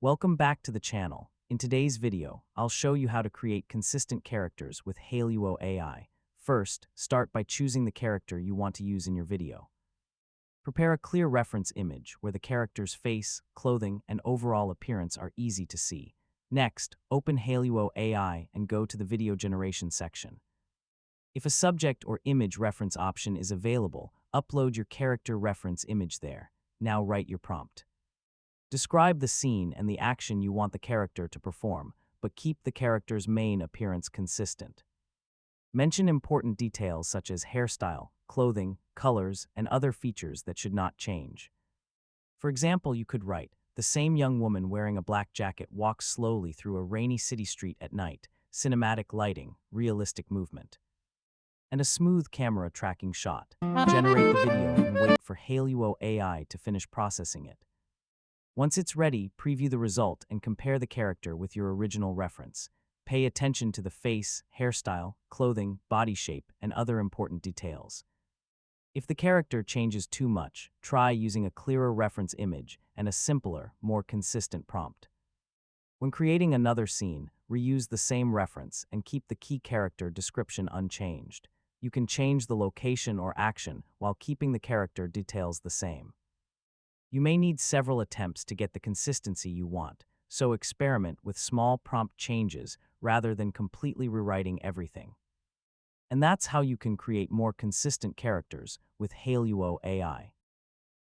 Welcome back to the channel. In today's video, I'll show you how to create consistent characters with Hailuo AI. First, start by choosing the character you want to use in your video. Prepare a clear reference image where the character's face, clothing, and overall appearance are easy to see. Next, open Hailuo AI and go to the video generation section. If a subject or image reference option is available, upload your character reference image there. Now write your prompt. Describe the scene and the action you want the character to perform, but keep the character's main appearance consistent. Mention important details such as hairstyle, clothing, colors, and other features that should not change. For example, you could write, "The same young woman wearing a black jacket walks slowly through a rainy city street at night, cinematic lighting, realistic movement." And a smooth camera tracking shot. Generate the video and wait for Hailuo AI to finish processing it. Once it's ready, preview the result and compare the character with your original reference. Pay attention to the face, hairstyle, clothing, body shape, and other important details. If the character changes too much, try using a clearer reference image and a simpler, more consistent prompt. When creating another scene, reuse the same reference and keep the key character description unchanged. You can change the location or action while keeping the character details the same. You may need several attempts to get the consistency you want, so experiment with small prompt changes rather than completely rewriting everything. And that's how you can create more consistent characters with Hailuo AI.